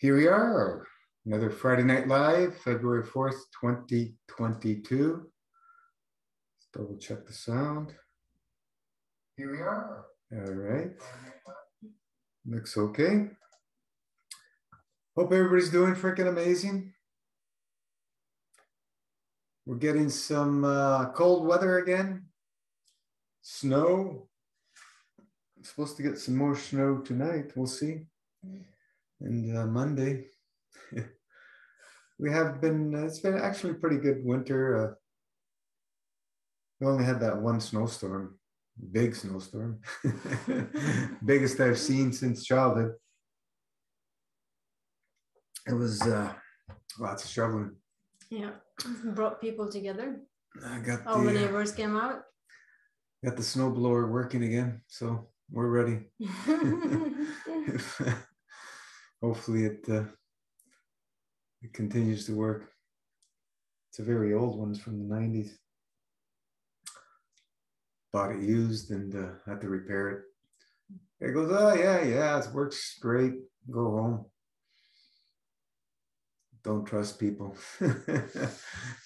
Here we are, another Friday Night Live, February 4th, 2022. Let's double check the sound. Here we are. All right. Looks okay. Hope everybody's doing freaking amazing. We're getting some cold weather again. Snow. I'm supposed to get some more snow tonight. We'll see. And Monday. We have been, it's been actually a pretty good winter. We only had that one snowstorm, big snowstorm. Biggest I've seen since childhood. It was lots of shoveling. Yeah, brought people together. I got all the neighbors came out. Got the snowblower working again, so we're ready. Hopefully it continues to work. It's a very old one, it's from the 90s. Bought it used and had to repair it. It goes, oh yeah, it works great. Go home. Don't trust people.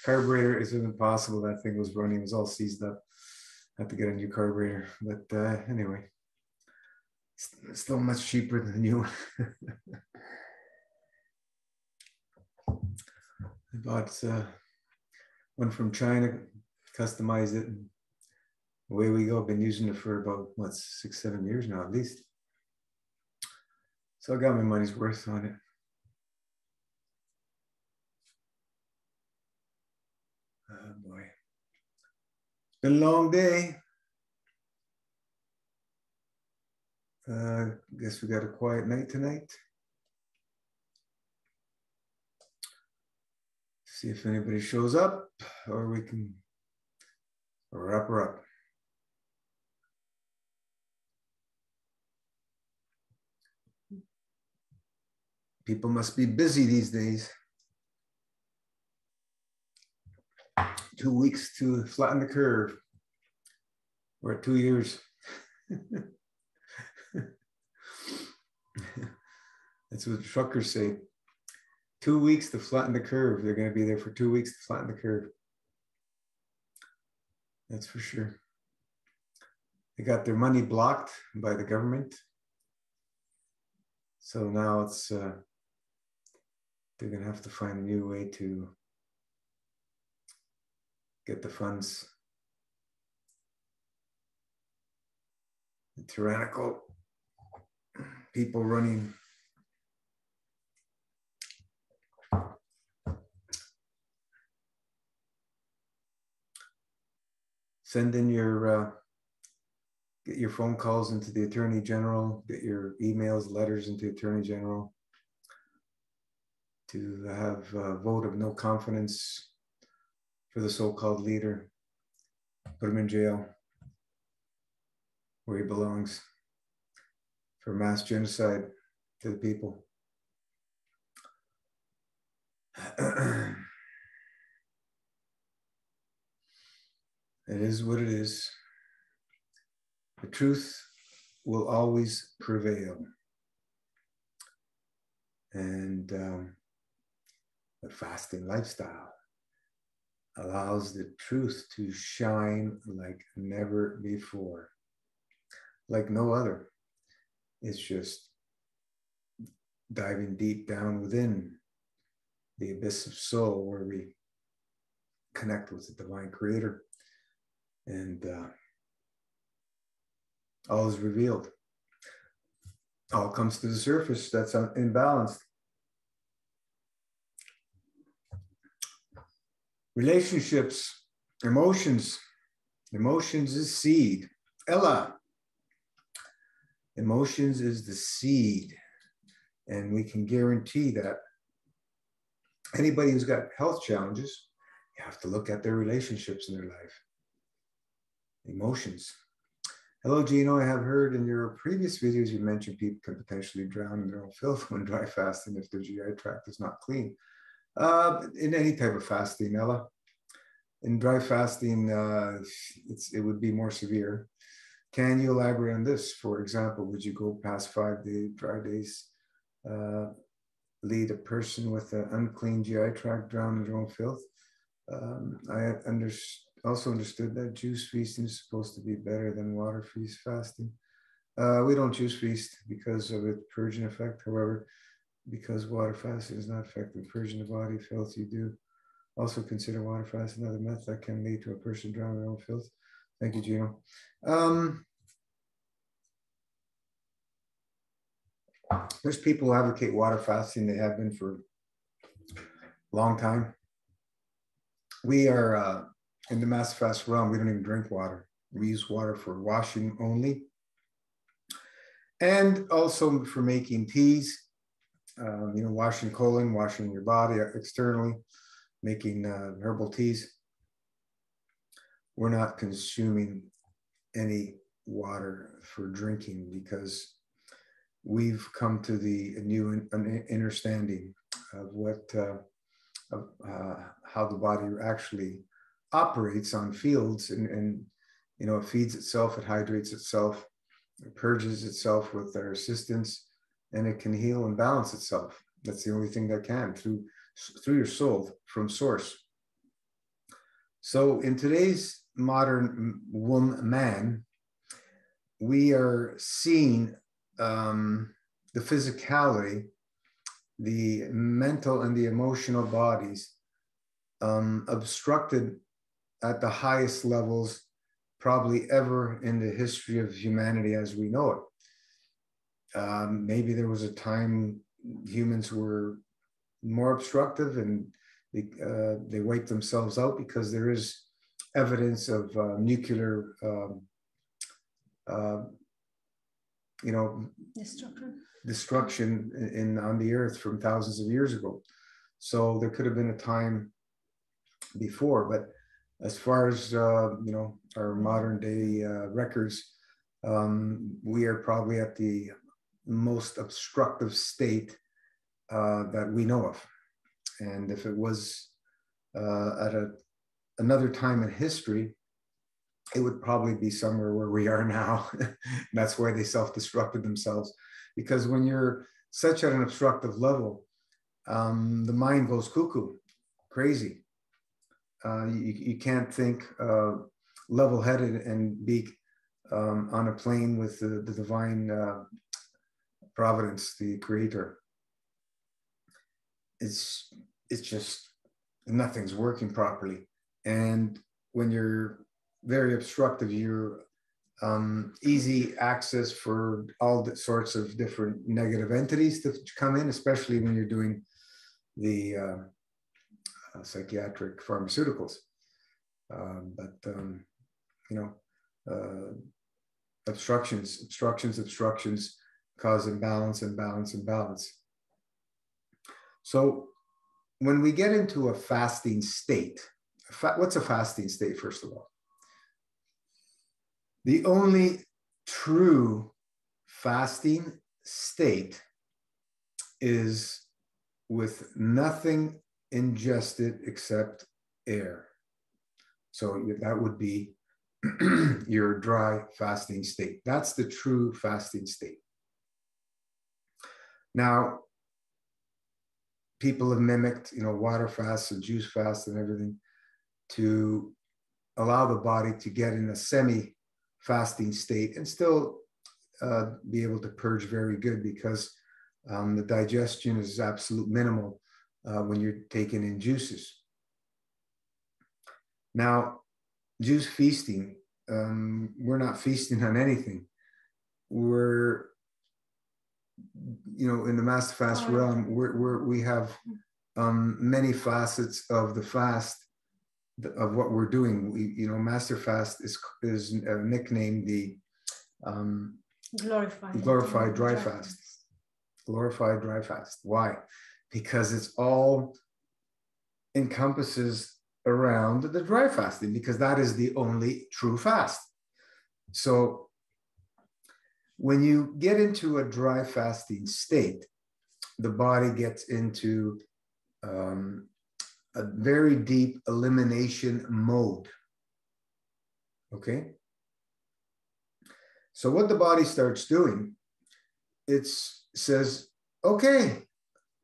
Carburetor is impossible. That thing was running, it was all seized up. Had to get a new carburetor. But anyway, it's still much cheaper than the new one. I bought one from China, customized it, and away we go. I've been using it for about, what, 6-7 years now at least. So I got my money's worth on it. Oh boy. It's been a long day. Guess we got a quiet night tonight. See if anybody shows up, or we can wrap her up. People must be busy these days. 2 weeks to flatten the curve. We're at 2 years. That's what truckers say. 2 weeks to flatten the curve. They're going to be there for 2 weeks to flatten the curve. That's for sure. They got their money blocked by the government. So now it's, they're going to have to find a new way to get the funds. The tyrannical people running. Send in your, get your phone calls into the Attorney General, get your emails, letters into the Attorney General to have a vote of no confidence for the so-called leader. Put him in jail where he belongs for mass genocide to the people. It is what it is. The truth will always prevail. And the fasting lifestyle allows the truth to shine like never before, like no other. It's just diving deep down within the abyss of soul where we connect with the divine creator. And all is revealed. All comes to the surface that's imbalanced. Relationships, emotions. Emotions is seed. Ella. Emotions is the seed. And we can guarantee that anybody who's got health challenges, you have to look at their relationships in their life. Emotions. Hello, Gino. I have heard in your previous videos you mentioned people can potentially drown in their own filth when dry fasting if their GI tract is not clean. In any type of fasting, Ella. In dry fasting, it would be more severe. Can you elaborate on this? For example, would you go past 5 dry days lead a person with an unclean GI tract drown in their own filth. I also understood that juice feasting is supposed to be better than water feast fasting. We don't juice feast because of its purging effect. However, because water fasting is not effective purging the body filth, you do also consider water fasting another method that can lead to a person drowning in their own filth. Thank you, Gino. There's people who advocate water fasting. They have been for a long time. We are in the master fast realm. We don't even drink water. We use water for washing only, and also for making teas. Washing colon, washing your body externally, making herbal teas. We're not consuming any water for drinking because we've come to the new understanding of what how the body actually operates on fields, and it feeds itself, it hydrates itself, it purges itself with our assistance, and it can heal and balance itself. That's the only thing that can, through your soul from source. So in today's modern man, we are seeing the physicality, the mental and the emotional bodies obstructed at the highest levels probably ever in the history of humanity as we know it. Maybe there was a time humans were more obstructive and they wiped themselves out, because there is evidence of nuclear destruction on the earth from thousands of years ago. So there could have been a time before, but as far as our modern day records, we are probably at the most obstructive state that we know of. And if it was at another time in history, it would probably be somewhere where we are now. That's why they self-destructed themselves, because when you're such at an obstructive level, the mind goes cuckoo, crazy. You can't think level-headed and be on a plane with the divine providence, the creator. It's just nothing's working properly. And when you're very obstructive, you're easy access for all the sorts of different negative entities to come in, especially when you're doing the psychiatric pharmaceuticals. Obstructions cause imbalance. So when we get into a fasting state, what's a fasting state, first of all? The only true fasting state is with nothing ingested except air. So that would be your dry fasting state. That's the true fasting state. Now, people have mimicked, water fasts and juice fasts and everything to allow the body to get in a semi-fasting state and still be able to purge very good, because the digestion is absolute minimal when you're taking in juices. Now, juice feasting, we're not feasting on anything. We're, in the master fast realm, we have many facets of the fast of what we're doing. Master fast is nicknamed the glorified dry fast. Glorified dry fast. Why? Because it's all encompasses around the dry fasting, because that is the only true fast. So when you get into a dry fasting state, the body gets into a very deep elimination mode. Okay? So what the body starts doing, it says, okay,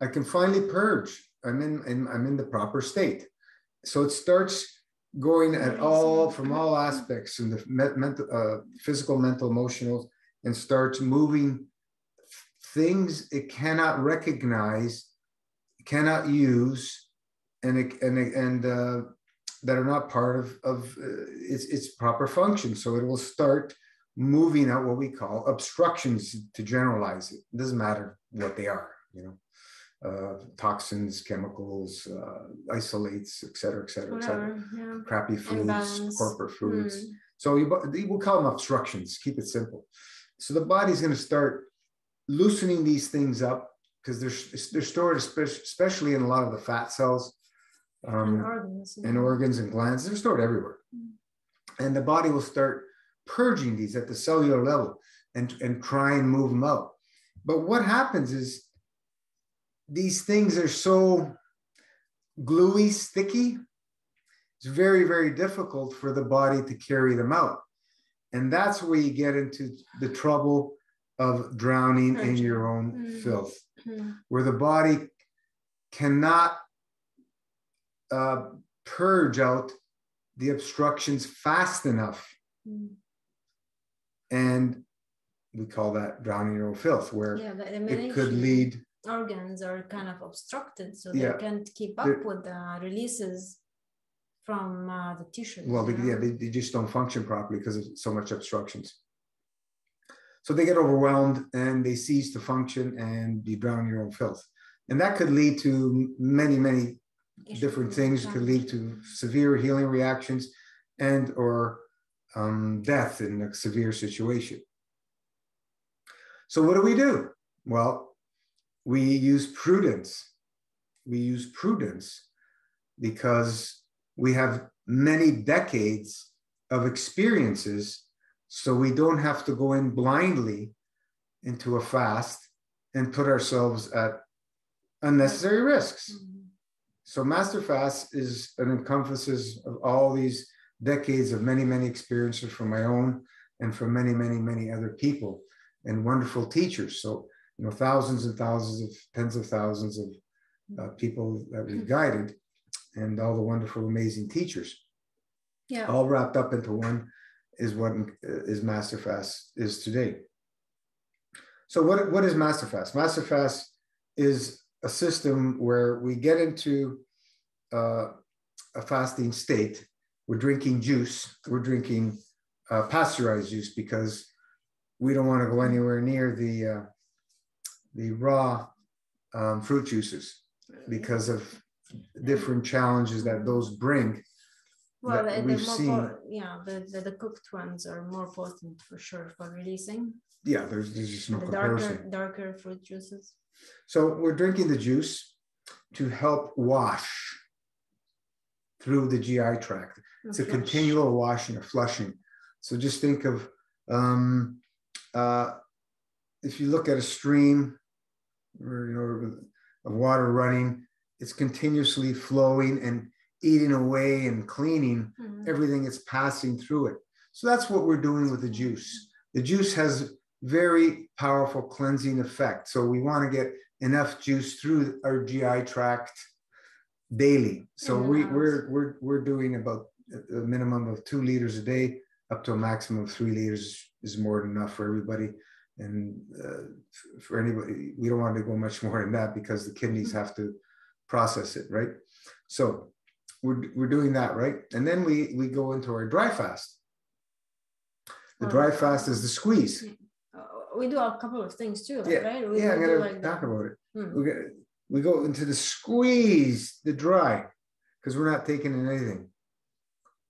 I can finally purge. I'm in the proper state. So it starts going at all, from all aspects, in the mental, physical, mental, emotional, and starts moving things it cannot recognize, cannot use, and that are not part of its proper function. So it will start moving out what we call obstructions, to generalize it. It doesn't matter what they are, toxins, chemicals, isolates, et cetera, Yeah. crappy foods, Imbalance. corporate foods. So we'll call them obstructions, keep it simple. So the body's going to start loosening these things up, because they're stored, especially in a lot of the fat cells, and organs and glands. They're stored everywhere. And the body will start purging these at the cellular level and try and move them out. But what happens is, these things are so gluey, sticky, it's very, very difficult for the body to carry them out. And that's where you get into the trouble of drowning in your own filth, where the body cannot purge out the obstructions fast enough. And we call that drowning in your own filth, where it could lead. Organs are kind of obstructed, so they can't keep up with the releases from the tissues. Well, they just don't function properly because of so much obstructions. So they get overwhelmed and they cease to function, and you drown in your own filth. And that could lead to many, many different things. It could lead to severe healing reactions and or death in a severe situation. So what do? Well, we use prudence. We use prudence because we have many decades of experiences, so we don't have to go in blindly into a fast and put ourselves at unnecessary risks. So Master Fast is an encompasses of all these decades of many, many experiences from my own and from many, many, many other people and wonderful teachers. So thousands and thousands of tens of thousands of people that we've guided, and all the wonderful, amazing teachers, all wrapped up into one is what is Master Fast is today. So what is Master Fast? Master Fast is a system where we get into a fasting state. We're drinking juice. We're drinking pasteurized juice because we don't want to go anywhere near the raw fruit juices because of different challenges that those bring. Well, the cooked ones are more potent for sure for releasing. Yeah, there's just no comparison. Darker fruit juices. So we're drinking the juice to help wash through the GI tract. It's a continual washing or flushing. So just think of if you look at a stream or of water running, it's continuously flowing and eating away and cleaning everything that's passing through it. So that's what we're doing with the juice. The juice has very powerful cleansing effect. So we want to get enough juice through our GI tract daily. So we're doing about a minimum of 2 liters a day, up to a maximum of 3 liters is more than enough for everybody. And for anybody, we don't want to go much more than that because the kidneys have to process it, right? So we're doing that, right? And then we go into our dry fast. The dry fast is the squeeze. We do a couple of things too, right? I'm going to talk about it. We go into the squeeze, the dry, because we're not taking in anything.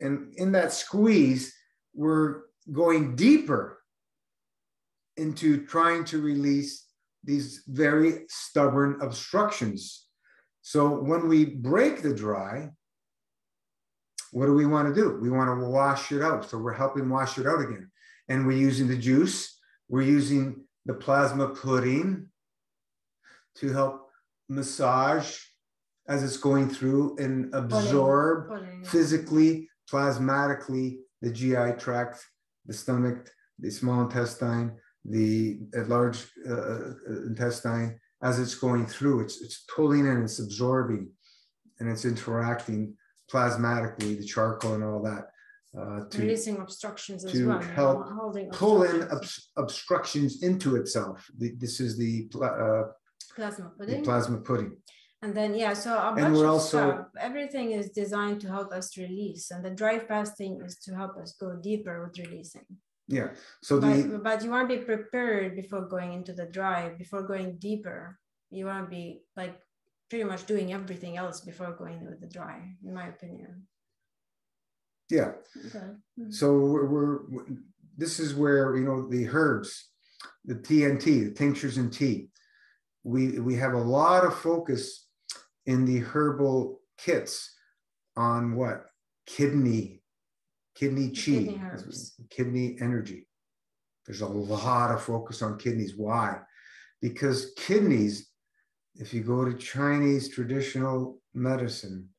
And in that squeeze, we're going deeper into trying to release these very stubborn obstructions. So when we break the dry, what do we want to do? We want to wash it out. So we're helping wash it out again. And we're using the juice. We're using the plasma pudding to help massage as it's going through and absorb physically, plasmatically, the GI tract, the stomach, the small intestine, the large intestine, as it's going through, it's pulling and it's absorbing and it's interacting plasmatically, the charcoal and all that. Releasing obstructions as to well. help Holding pull in obstructions into itself. This is the plasma pudding. The plasma pudding. And then, yeah, so a bunch of stuff. Everything is designed to help us release. And the dry fasting is to help us go deeper with releasing. Yeah. So but you want to be prepared before going into the dry, before going deeper. You want to be like pretty much doing everything else before going with the dry, in my opinion. Yeah. Okay. So this is where, you know, the herbs, the TNT, the tinctures and tea. We have a lot of focus in the herbal kits on what? Kidney chi, kidney energy. There's a lot of focus on kidneys. Why? Because kidneys, if you go to Chinese traditional medicine,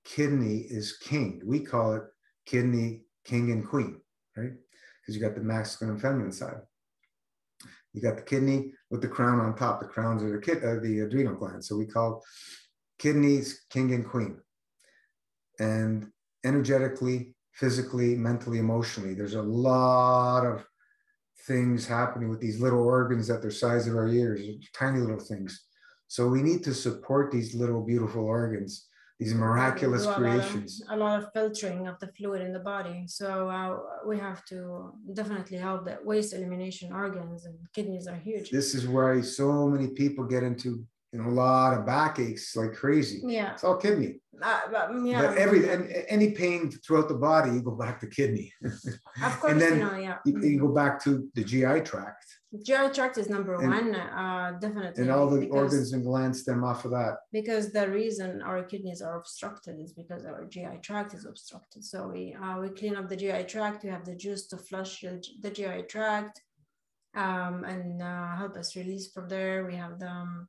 kidney is king. We call it kidney, king and queen, right? Because you got the masculine and feminine side. You got the kidney with the crown on top. The crowns are the adrenal glands. So we call kidneys king and queen. And energetically, physically, mentally, emotionally, there's a lot of things happening with these little organs that they're the size of our ears, tiny little things. So we need to support these little beautiful organs, these miraculous creations. A lot of filtering of the fluid in the body. So we have to definitely help the waste elimination organs, and kidneys are huge. This is why so many people get into, you know, a lot of backaches like crazy. Yeah. It's all kidney. But any pain throughout the body, you go back to kidney. Of course, and then you go back to the GI tract. GI tract is number one, definitely. And all the organs and glands stem off of that. Because the reason our kidneys are obstructed is because our GI tract is obstructed. So we clean up the GI tract. We have the juice to flush the GI tract and help us release from there. We have the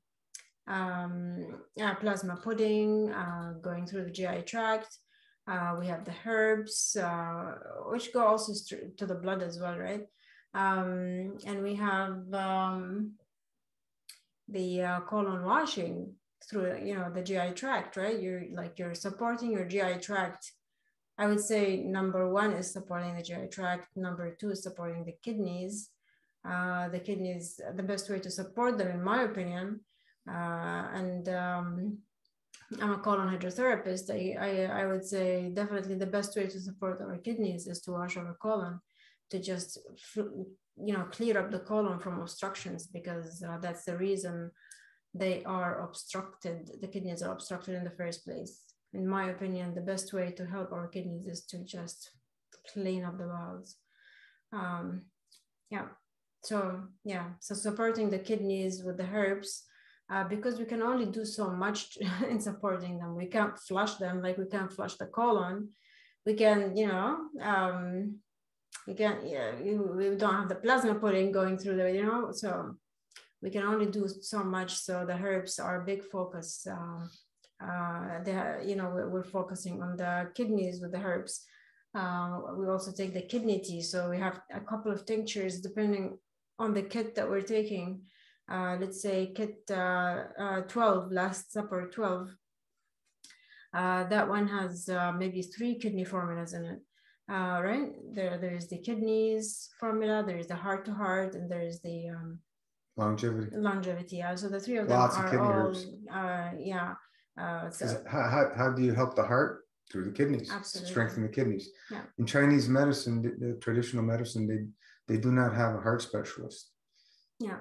plasma pudding going through the GI tract. We have the herbs, which go also to the blood as well, right? And we have the colon washing through, you know, the GI tract, right? You're supporting your GI tract. I would say number one is supporting the GI tract. Number two is supporting the kidneys. The kidneys, the best way to support them, in my opinion. I'm a colon hydrotherapist. I would say definitely the best way to support our kidneys is to wash our colon, to just, you know, clear up the colon from obstructions, because that's the reason they are obstructed. The kidneys are obstructed in the first place. In my opinion, the best way to help our kidneys is to just clean up the bowels. So supporting the kidneys with the herbs, because we can only do so much in supporting them. We can't flush them, like we can't flush the colon. We can, you know, we don't have the plasma pudding going through there, you know, so we can only do so much. So the herbs are a big focus. We're focusing on the kidneys with the herbs. We also take the kidney tea. So we have a couple of tinctures depending on the kit that we're taking. Let's say kit 12, Last Supper 12. That one has maybe 3 kidney formulas in it. Right? There's the kidneys formula, there's the heart to heart, and there's the longevity. Yeah. So the 3 of them are all, how do you help the heart? Through the kidneys. Absolutely. Strengthen the kidneys. Yeah. In Chinese medicine, the traditional medicine, they do not have a heart specialist. Yeah.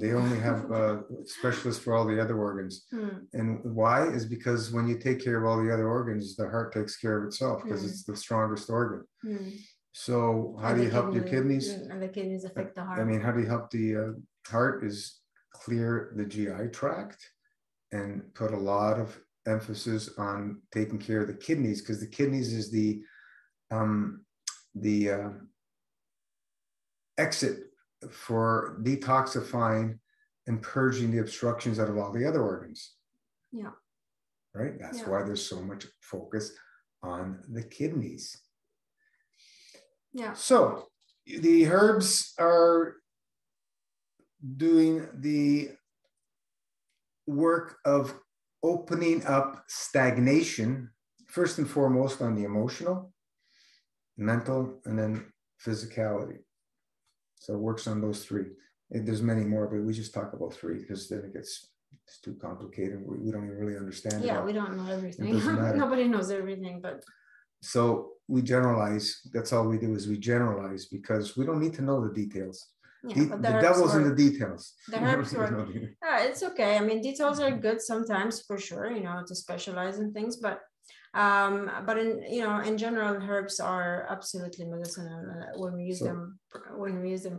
They only have specialists for all the other organs. And why? Is because when you take care of all the other organs, the heart takes care of itself, because it's the strongest organ. So how do you help your kidneys? And the kidneys affect the heart. I mean, how do you help the heart? Is clear the GI tract and put a lot of emphasis on taking care of the kidneys, because the kidneys is the exit for detoxifying and purging the obstructions out of all the other organs. Yeah. Right? That's why there's so much focus on the kidneys. Yeah. So the herbs are doing the work of opening up stagnation, first and foremost on the emotional, mental, and then physicality. So it works on those three. There's many more, but we just talk about three because then it's too complicated. We don't even really understand it. Yeah, we don't know everything. It doesn't matter. Nobody knows everything, but so we generalize. That's all we do is we generalize because we don't need to know the details. yeah, The devil's in the details. The herbs work. It's okay. I mean, details are good sometimes for sure, you know, to specialize in things, but in, you know, in general, herbs are absolutely medicinal when we use them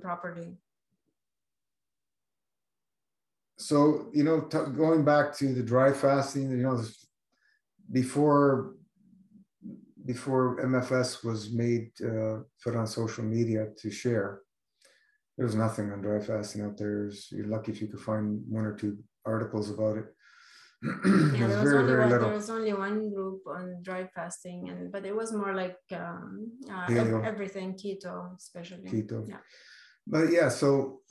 properly. So, you know, going back to the dry fasting, you know, before MFS was made, put on social media to share, there was nothing on dry fasting out there. You're lucky if you could find one or two articles about it. Yeah, there was only one group on dry fasting, but it was more like everything keto, especially keto. Yeah. But yeah, so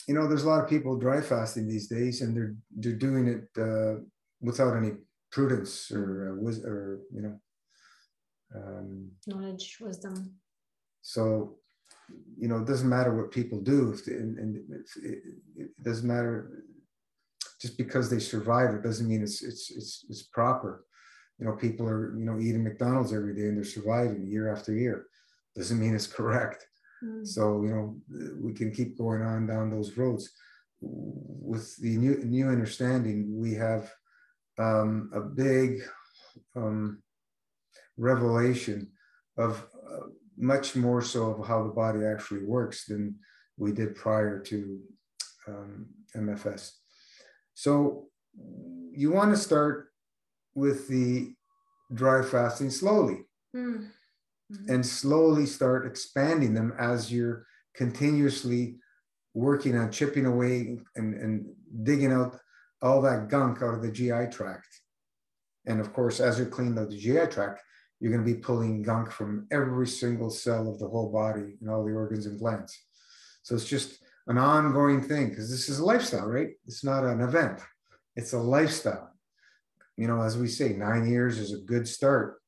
you know, there's a lot of people dry fasting these days, and they're doing it without any prudence or you know, knowledge, wisdom. So, you know, it doesn't matter what people do, it doesn't matter. Just because they survive, it doesn't mean it's proper. You know, people are, you know, eating McDonald's every day and they're surviving year after year. Doesn't mean it's correct. So, you know, we can keep going on down those roads. With the new understanding, we have a big revelation of much more so of how the body actually works than we did prior to MFS. So you want to start with the dry fasting slowly. And slowly start expanding them as you're continuously working on chipping away and digging out all that gunk out of the GI tract. And of course, as you're cleaning out the GI tract, you're going to be pulling gunk from every single cell of the whole body and all the organs and glands. So it's just an ongoing thing because this is a lifestyle, right? It's not an event. It's a lifestyle. You know, as we say, 9 years is a good start.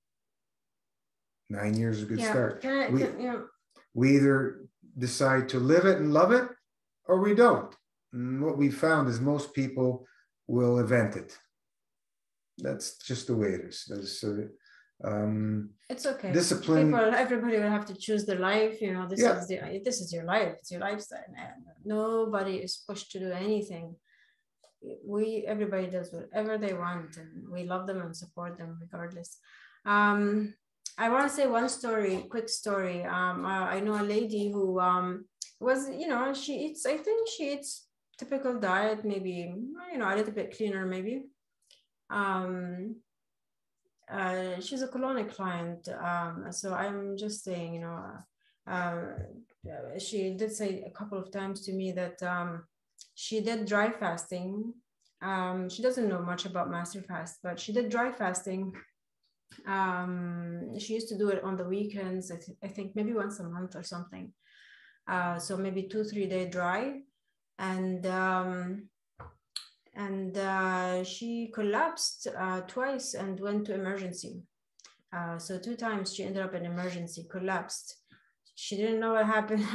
9 years is a good start. We either decide to live it and love it, or we don't. And what we found is most people will event it. That's just the way it is. It's okay. Discipline. Everybody will have to choose their life. You know, this is your life. It's your lifestyle. And nobody is pushed to do anything. Everybody does whatever they want, and we love them and support them regardless. I want to say one quick story. I know a lady who was, you know, I think she eats typical diet, maybe, you know, a little bit cleaner, maybe. She's a colonic client. So I'm just saying, you know, she did say a couple of times to me that she did dry fasting. She doesn't know much about master fast, but she did dry fasting. She used to do it on the weekends, I think maybe once a month or something. So maybe 2-3 day dry, and she collapsed twice and went to emergency. So 2 times she ended up in emergency, collapsed. She didn't know what happened.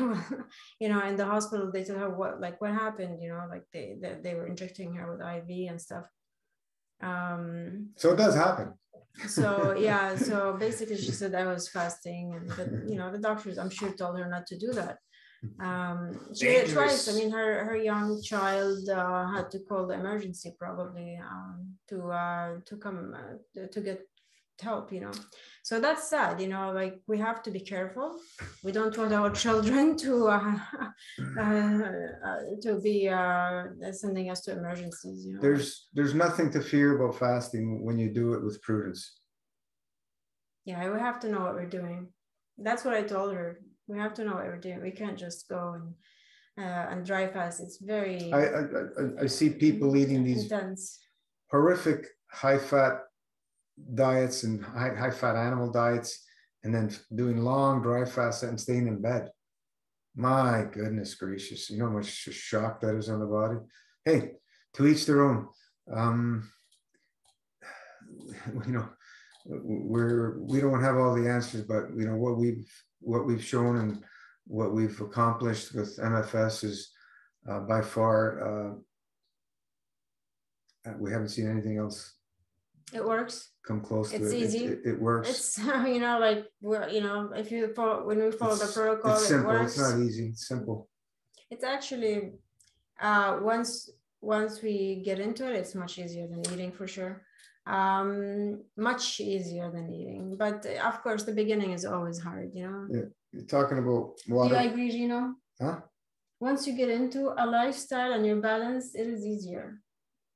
You know, in the hospital they told her what happened, you know, like they were injecting her with IV and stuff. So it does happen. So yeah, so basically she said I was fasting, and you know, the doctors, I'm sure, told her not to do that. She did it twice. I mean, her young child had to call the emergency probably to come to get help, you know. So that's sad, you know, like we have to be careful. We don't want our children to be sending us to emergencies, you know. There's nothing to fear about fasting when you do it with prudence. Yeah, we have to know what we're doing. That's what I told her. We have to know what we're doing. We can't just go and dry fast. It's very I see people eating these intense, horrific high-fat diets and high-fat animal diets, and then doing long dry fasts and staying in bed. My goodness gracious, you know how much shock that is on the body. Hey, to each their own. You know, we don't have all the answers, but you know what we've shown and what we've accomplished with MFS is by far we haven't seen anything else. It works. Come close to it. It's easy. It works. It's you know, like you know, if you follow, when we follow the protocol, it's simple. It works. It's not easy. It's simple. It's actually once we get into it, it's much easier than eating for sure. Much easier than eating, but of course the beginning is always hard, you know. Yeah, you're talking about water. Do you agree, Gino? Huh? Once you get into a lifestyle and you're balanced, it is easier.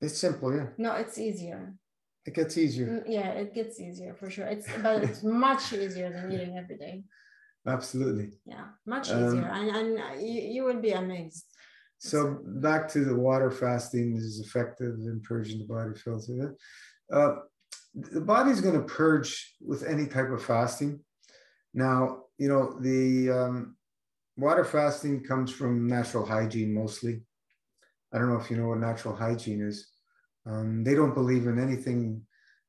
It's simple, yeah. No, it's easier. It gets easier. Yeah, it gets easier for sure. But it's much easier than eating every day. Absolutely. Yeah, much easier, and you will be amazed. So back to the water fasting is effective in purging the body filter. The body's going to purge with any type of fasting. Now, you know, the water fasting comes from natural hygiene mostly. I don't know if you know what natural hygiene is. They don't believe in anything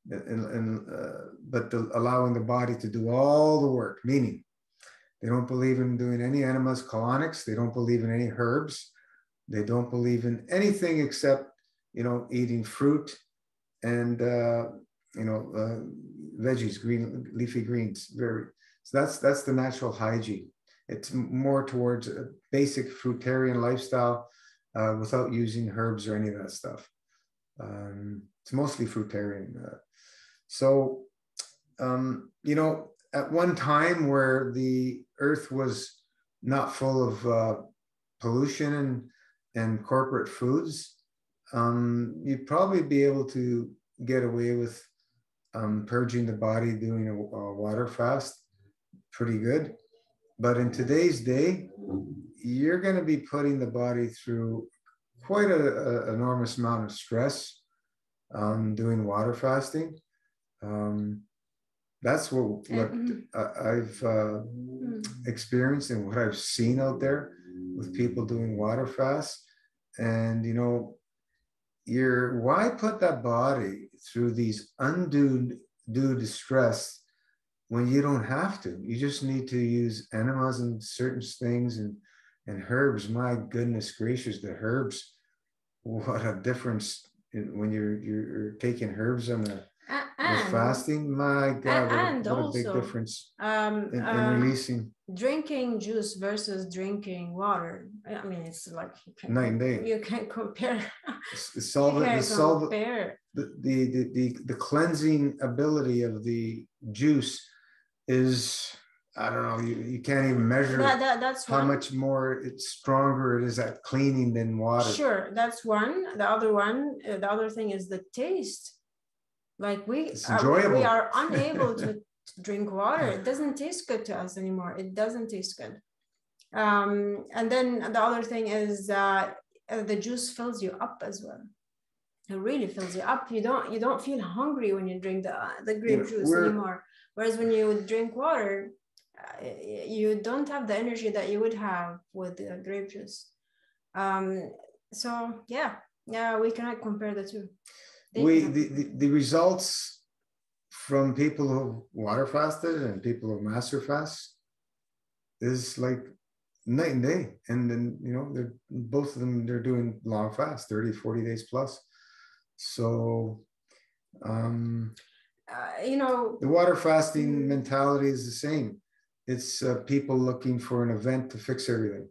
but allowing the body to do all the work, meaning they don't believe in doing any enemas colonics. They don't believe in any herbs. They don't believe in anything except, you know, eating fruit and, you know, veggies, green, leafy greens. So that's the natural hygiene. It's more towards a basic fruitarian lifestyle without using herbs or any of that stuff. It's mostly fruitarian. So, you know, at one time where the earth was not full of pollution and corporate foods, you'd probably be able to get away with purging the body, doing a water fast pretty good. But in today's day, you're going to be putting the body through quite an enormous amount of stress doing water fasting. That's what I've experienced and what I've seen out there with people doing water fasts. And, you know, why put that body through these undue distress when you don't have to? You just need to use enemas and certain things and herbs. My goodness gracious, the herbs, what a difference when you're taking herbs on the fasting. My God, what a big difference in releasing. Drinking juice versus drinking water. I mean, it's like night and day. You can't compare. The cleansing ability of the juice is, I don't know, you can't even measure that's how much more it's stronger it is at cleaning than water. Sure, that's one. The other thing is the taste. Like we are unable to drink water. It doesn't taste good to us anymore. It doesn't taste good. And then the other thing is the juice fills you up as well. It really fills you up. You don't feel hungry when you drink the grape juice anymore. Whereas when you drink water, you don't have the energy that you would have with the grape juice. So yeah, we cannot compare the two. The results from people who water fasted and people who master fast is like night and day. And then, you know, both of them, they're doing long fast, 30, 40 days plus. So, you know, the water fasting mentality is the same. It's people looking for an event to fix everything.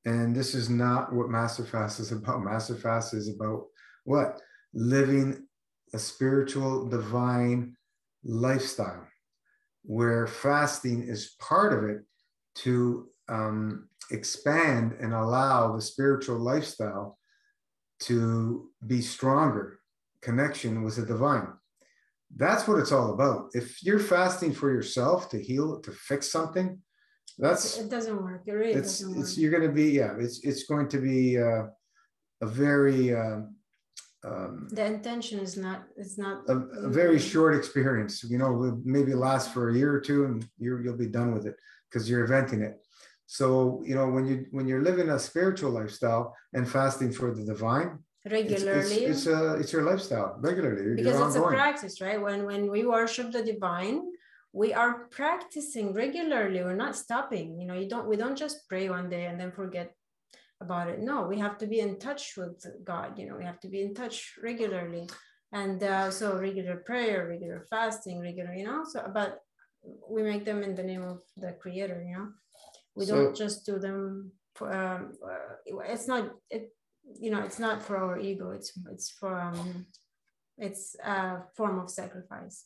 And this is not what Master Fast is about. Master Fast is about what? Living a spiritual, divine lifestyle where fasting is part of it to expand and allow the spiritual lifestyle to be stronger, connection with the divine. That's what it's all about. If you're fasting for yourself to heal, to fix something, it doesn't work. It really doesn't work. You're going to be, it's going to be a very the intention is not. It's not a very short experience. You know, will maybe last for a year or two, and you'll be done with it because you're eventing it. So, you know, when you're living a spiritual lifestyle and fasting for the divine, regularly. It's your lifestyle regularly. Because you're it's ongoing. a practice, right? When we worship the divine, we are practicing regularly. We're not stopping. You know, we don't just pray one day and then forget about it. No, we have to be in touch with God. You know, we have to be in touch regularly. And so regular prayer, regular fasting, regular, you know, so, but we make them in the name of the Creator, you know. We don't just do them for, it's not, you know, it's not for our ego. It's for, it's a form of sacrifice.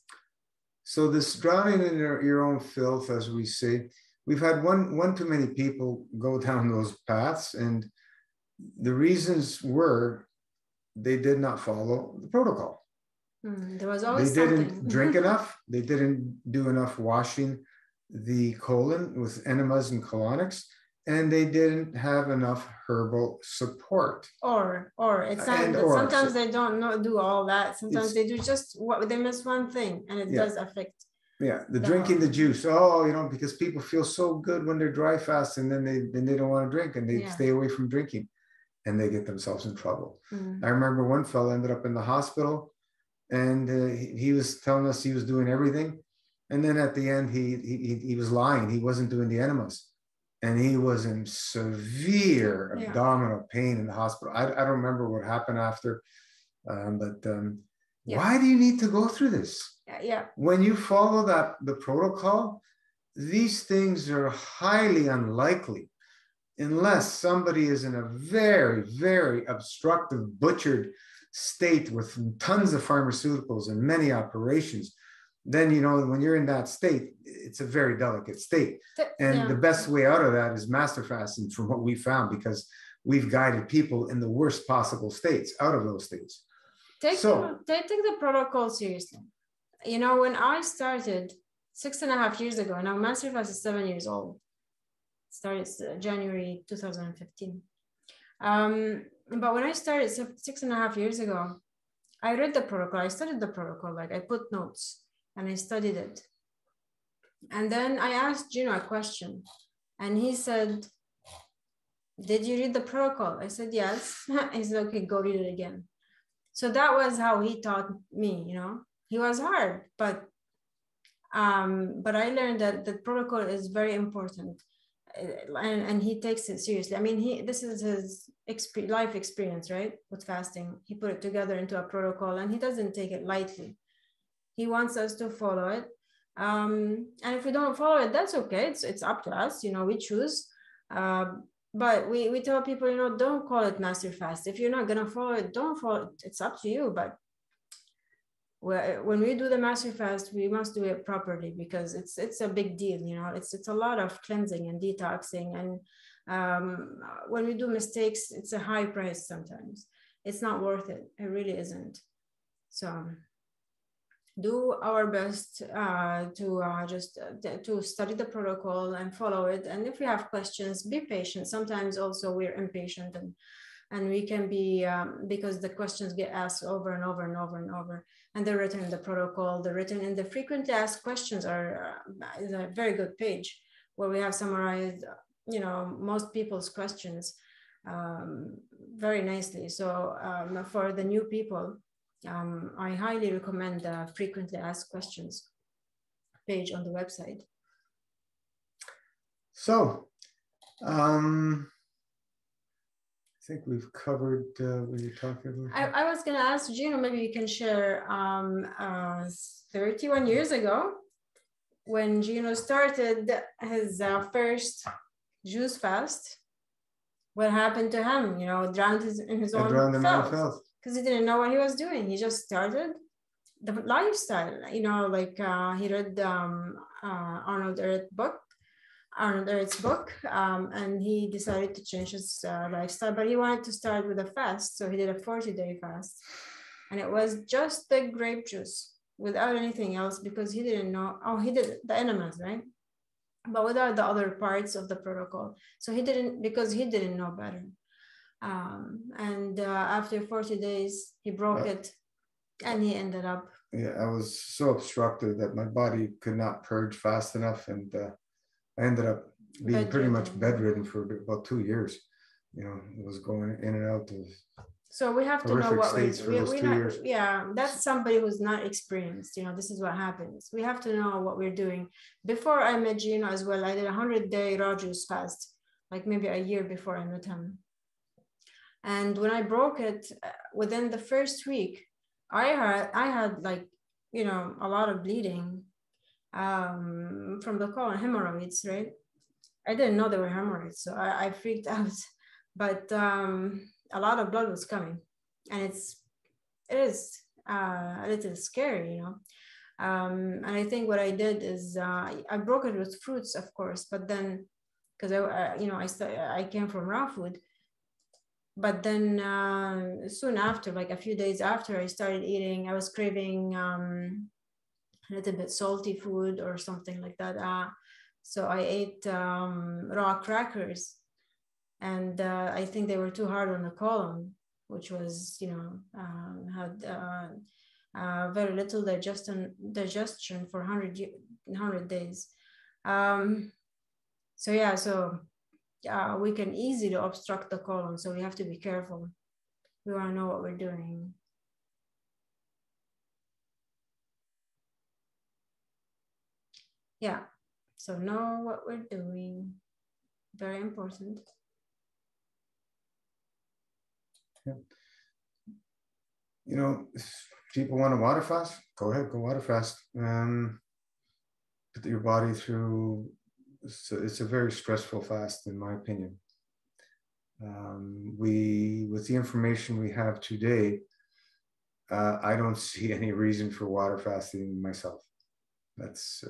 So this drowning in your own filth, as we say, we've had one too many people go down those paths, and the reasons were they did not follow the protocol. There was always they didn't something. drink enough. They didn't do enough washing the colon with enemas and colonics, and they didn't have enough herbal support. Or it's not. Sometimes they don't do all that. Sometimes they do just what they miss one thing, and it does affect. Yeah, the drinking the juice. Oh, you know, because people feel so good when they're dry fast, and then they don't want to drink, and they stay away from drinking, and they get themselves in trouble. I remember one fellow ended up in the hospital, and he was telling us he was doing everything, and then at the end he was lying. He wasn't doing the enemas, and he was in severe abdominal pain in the hospital. I don't remember what happened after, but why do you need to go through this? When you follow the protocol, these things are highly unlikely, unless somebody is in a very, very obstructive, butchered state with tons of pharmaceuticals and many operations. Then, you know, when you're in that state, it's a very delicate state. And the best way out of that is master fasting, from what we found, because we've guided people in the worst possible states out of those states. Take the protocol seriously. You know, when I started 6.5 years ago, now master fast is 7 years old. It started January 2015. But when I started 6.5 years ago, I read the protocol. I studied the protocol. Like, I put notes and I studied it. And then I asked Gino a question, and he said, "Did you read the protocol?" I said, "Yes." He said, "Okay, go read it again." So that was how he taught me, you know. He was hard, but I learned that the protocol is very important, and he takes it seriously. I mean, this is his life experience, right? With fasting, he put it together into a protocol, and he doesn't take it lightly. He wants us to follow it, and if we don't follow it, that's okay. It's up to us, you know. We choose. But we tell people, you know, don't call it master fast. If you're not gonna follow it, don't follow it. It's up to you. But when we do the master fast, we must do it properly, because it's a big deal, you know. It's a lot of cleansing and detoxing, and when we do mistakes, it's a high price. Sometimes it's not worth it. It really isn't. So do our best to study the protocol and follow it. And if we have questions, be patient. Sometimes also we're impatient, and we can be, because the questions get asked over and over and over and over, and they're written in the protocol, they're written in the frequently asked questions is a very good page where we have summarized, you know, most people's questions very nicely. So for the new people, I highly recommend the frequently asked questions page on the website. So, I think we've covered what you're talking about. I was going to ask Gino, maybe you can share 31 years ago, when Gino started his first juice fast, what happened to him? You know, drowned in his own filth. Because he didn't know what he was doing. He just started the lifestyle, you know, like he read Arnold Ehret's book, and he decided to change his lifestyle, but he wanted to start with a fast. So he did a 40-day fast, and it was just the grape juice without anything else, because he didn't know. Oh, he did the enemas, right? But without the other parts of the protocol. So he didn't, because he didn't know better. And after 40 days, he broke it, and he ended up. Yeah, I was so obstructed that my body could not purge fast enough, and I ended up being pretty much bedridden for about 2 years. You know, it was going in and out of So we have to know horrific what states for those we're 2 not, years. yeah, that's somebody who's not experienced, this is what happens. We have to know what we're doing. Before I met Gino as well, I did a 100-day raw juice fast, like maybe a year before I met him. And when I broke it, within the first week, I had like, a lot of bleeding from the colon, hemorrhoids, right? I didn't know there were hemorrhoids, so I freaked out. But a lot of blood was coming, and it is a little scary, and I think what I did is I broke it with fruits, of course, but then because I came from raw food, but then soon after, like a few days after I started eating, I was craving a little bit salty food or something like that. So I ate raw crackers, and I think they were too hard on the colon, which was, had very little digestion for 100 days. So yeah, so we can easily obstruct the colon, so we have to be careful. We want to know what we're doing. Yeah, so know what we're doing. Very important. Yeah. If people want to water fast, go ahead, go water fast. Put your body through, it's a very stressful fast, in my opinion. With the information we have today, I don't see any reason for water fasting myself. That's,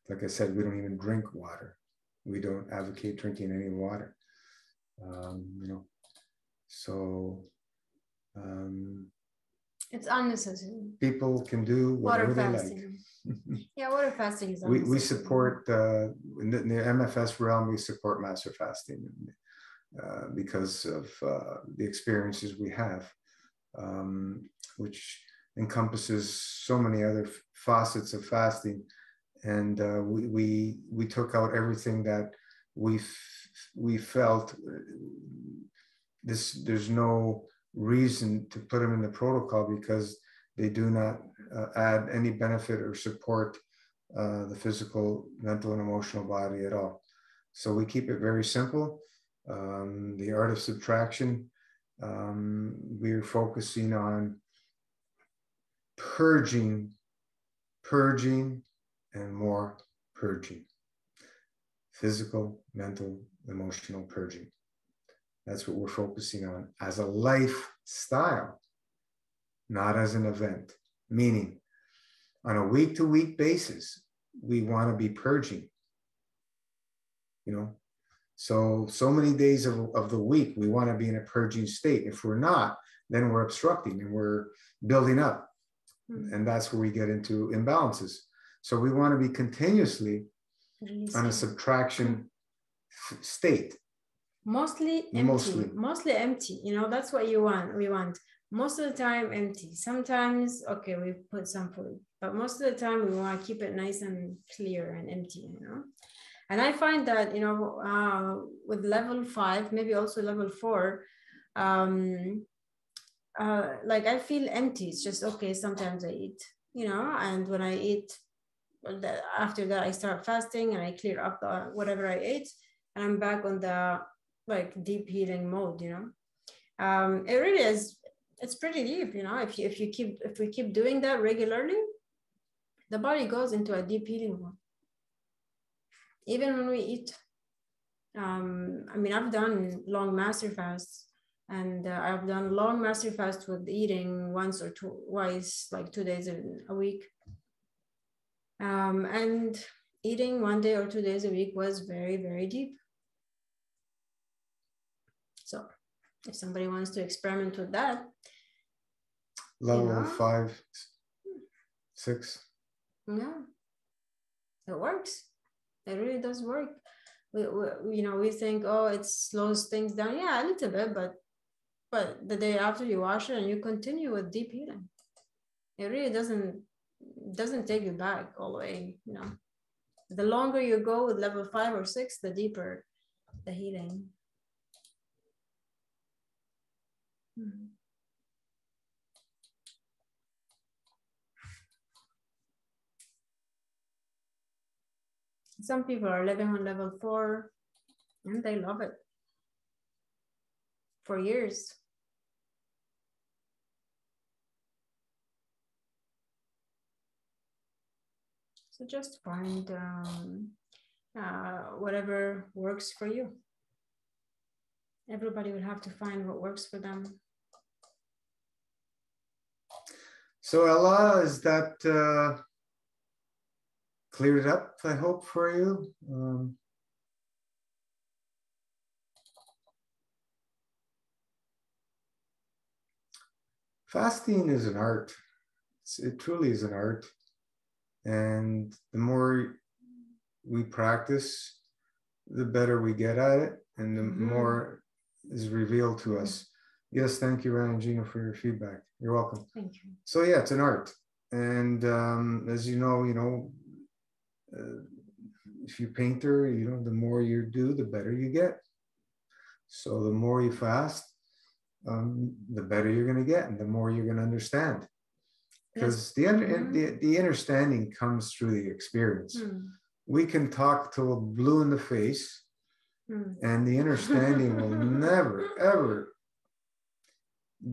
like I said, we don't even drink water. We don't advocate drinking any water. So it's unnecessary. People can do whatever they like. Yeah, water fasting is unnecessary. We support, in the MFS realm, we support master fasting because of the experiences we have, which encompasses so many other facets of fasting. And we took out everything that we felt there's no reason to put them in the protocol because they do not add any benefit or support the physical, mental, and emotional body at all. So we keep it very simple. The art of subtraction, we're focusing on purging, and more purging. Physical, mental, emotional purging. That's what we're focusing on as a lifestyle, not as an event. Meaning, on a week-to-week basis, we want to be purging. So many days of the week, we want to be in a purging state. If we're not, then we're obstructing and we're building up. And that's where we get into imbalances. So we want to be continuously on a subtraction state. Mostly empty. That's what we want. Most of the time empty. Sometimes, okay, we put some food, but most of the time we want to keep it nice and clear and empty, And I find that, with level 5, maybe also level 4, like I feel empty. It's just, okay, sometimes I eat, and when I eat, after that I start fasting and I clear up whatever I ate, and I'm back on the deep healing mode. It really is. It's pretty deep. If we keep doing that regularly, the body goes into a deep healing mode. Even when we eat. I've done long master fasts, and I've done long master fasts with eating once or twice, like 2 days a week. And eating 1 day or 2 days a week was very, very deep. So if somebody wants to experiment with that. Level 5, 6. Yeah, it works. It really does work. We think, oh, it slows things down. Yeah, a little bit, but the day after you wash it and you continue with deep healing, it really doesn't take you back all the way. The longer you go with level 5 or 6, the deeper the healing. Some people are living on level 4 and they love it for years. So just find whatever works for you. Everybody will have to find what works for them. So Ella, is that cleared it up, I hope, for you? Fasting is an art. It truly is an art. And the more we practice, the better we get at it, and the more is revealed to us. Yes, thank you, Ryan and Gina, for your feedback. You're welcome. Thank you. So yeah, it's an art. And as you know, if you're a painter, the more you do, the better you get. So the more you fast, the better you're going to get, and the more you're going to understand. Because the understanding comes through the experience. We can talk till we're blue in the face, and the understanding will never, ever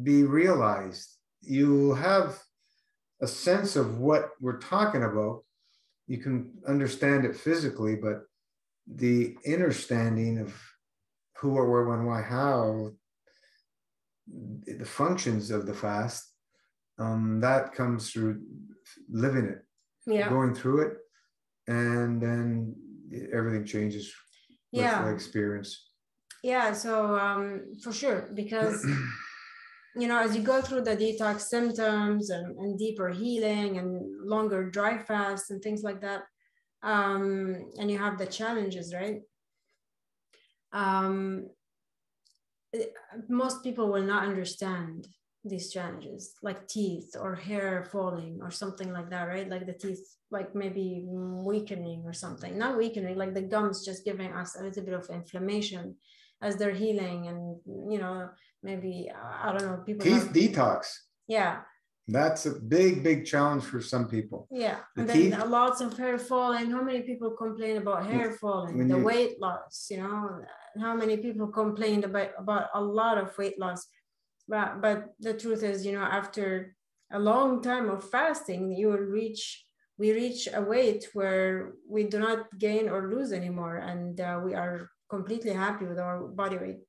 be realized. You have a sense of what we're talking about. You can understand it physically, but the understanding of who, or where, when, why, how, the functions of the fast, that comes through living it, going through it, and then everything changes with the experience. Yeah, so for sure, because as you go through the detox symptoms and deeper healing and longer dry fasts and things like that, and you have the challenges, right? Most people will not understand these challenges, like teeth or hair falling or something like that, right? Like the teeth, like maybe weakening or something. Not weakening, like the gums just giving us a little bit of inflammation as they're healing, and maybe I don't know, people teeth detox. Yeah, that's a big challenge for some people. Yeah, and teeth, then lots of hair falling. How many people complain about hair falling? The weight loss, how many people complained about a lot of weight loss? But the truth is, after a long time of fasting, we reach a weight where we do not gain or lose anymore, and we are completely happy with our body weight.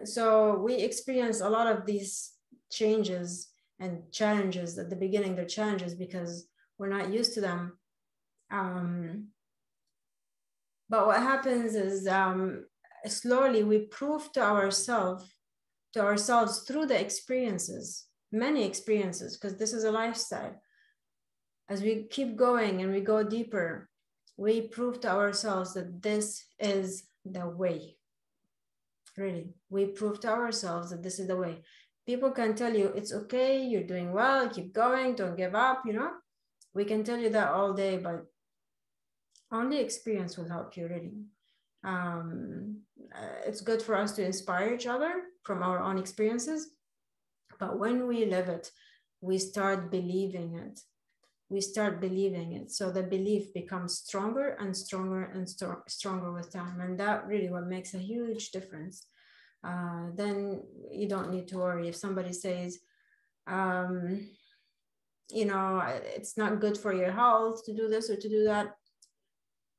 So we experience a lot of these changes and challenges at the beginning. They're challenges because we're not used to them. But what happens is slowly we prove to ourselves through the experiences, many experiences, because this is a lifestyle. As we keep going and we go deeper, we prove to ourselves that this is the way. Really, we prove to ourselves that this is the way. People can tell you it's okay, you're doing well, keep going, don't give up, we can tell you that all day, but only experience will help you, really. It's good for us to inspire each other from our own experiences, but when we live it, we start believing it. So the belief becomes stronger and stronger and stronger with time, and that really what makes a huge difference. Then you don't need to worry if somebody says it's not good for your health to do this or to do that.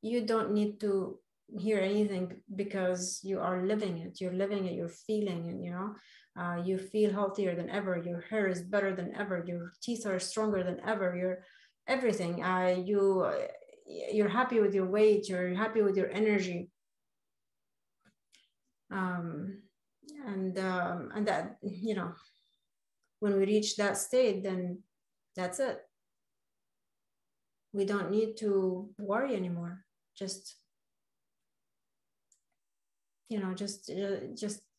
You don't need to hear anything, because you are living it. You're living it, you're feeling it. You feel healthier than ever, your hair is better than ever, your teeth are stronger than ever, you're everything. You're happy with your weight, you're happy with your energy, and that, when we reach that state, then that's it. We don't need to worry anymore. Just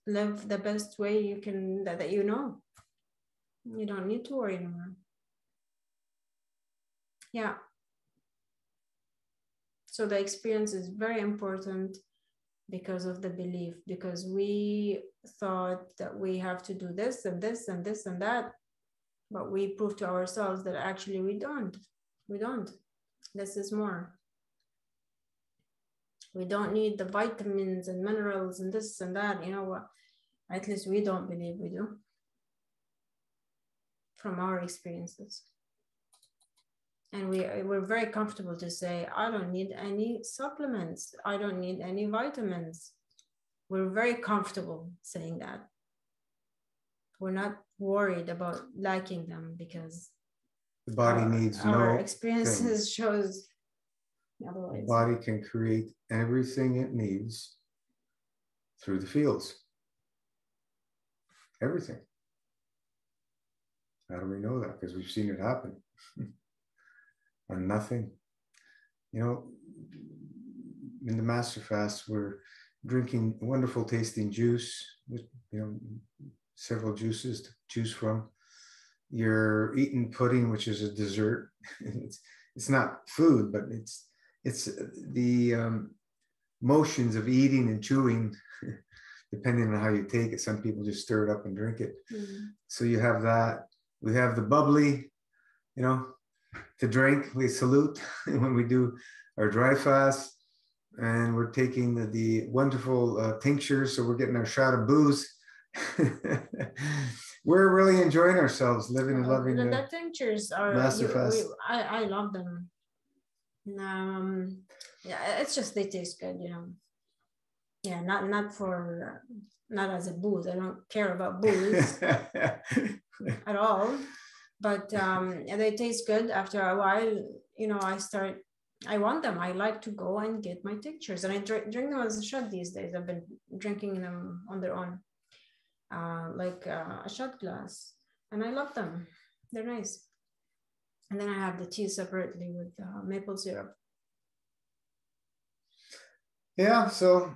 live the best way you can, that you don't need to worry anymore. Yeah. So the experience is very important because of the belief, because we thought that we have to do this and this and this and that, but we prove to ourselves that actually we don't. Less is more. We don't need the vitamins and minerals and this and that, you know what? At least we don't believe we do, from our experiences. And we're very comfortable to say, I don't need any supplements. I don't need any vitamins. We're very comfortable saying that. We're not worried about lacking them because the body needs our no experiences shows otherwise. The body can create everything it needs through the fields. Everything. How do we know that? Because we've seen it happen. On nothing. You know, in the Master Fast, we're drinking wonderful tasting juice with, you know, several juices to choose from. You're eating pudding, which is a dessert. It's not food, but it's the motions of eating and chewing, depending on how you take it. Some people just stir it up and drink it. Mm-hmm. So you have that. We have the bubbly, you know, to drink. We salute when we do our dry fast, and we're taking the wonderful tinctures. So we're getting our shot of booze. We're really enjoying ourselves, living and loving. The tinctures are, I love them. Yeah, it's just, they taste good, you know. Yeah, not as a booze. I don't care about booze at all. But they taste good. After a while, you know, I want them. I like to go and get my tinctures, and I drink them as a shot these days. I've been drinking them on their own, like a shot glass, and I love them. They're nice. And then I have the tea separately with maple syrup. Yeah, so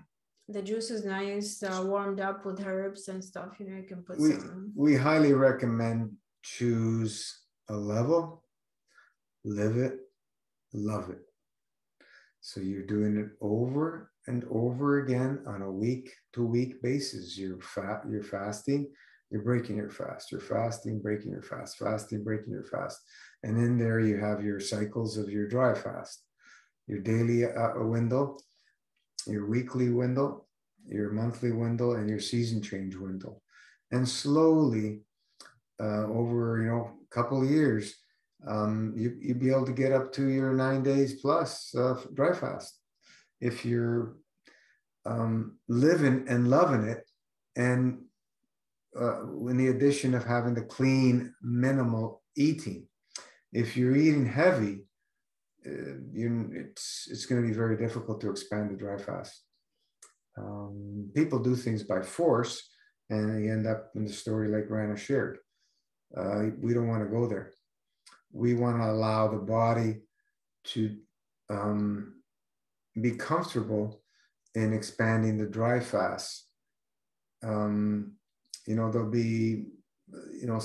the juice is nice, warmed up with herbs and stuff. You know, you can put some. We highly recommend choose a level, live it, love it. So you're doing it over and over again on a week-to-week basis. You're fasting, you're breaking your fast, you're fasting, breaking your fast, fasting, breaking your fast. And in there you have your cycles of your dry fast, your daily window, your weekly window, your monthly window, and your season change window. And slowly, over, you know, a couple of years, you'd be able to get up to your 9 days plus dry fast if you're living and loving it, and in the addition of having the clean, minimal eating. If you're eating heavy, it's going to be very difficult to expand the dry fast. People do things by force, and you end up in the story like Rana shared. We don't want to go there. We want to allow the body to be comfortable in expanding the dry fast. You know, there'll be, you know,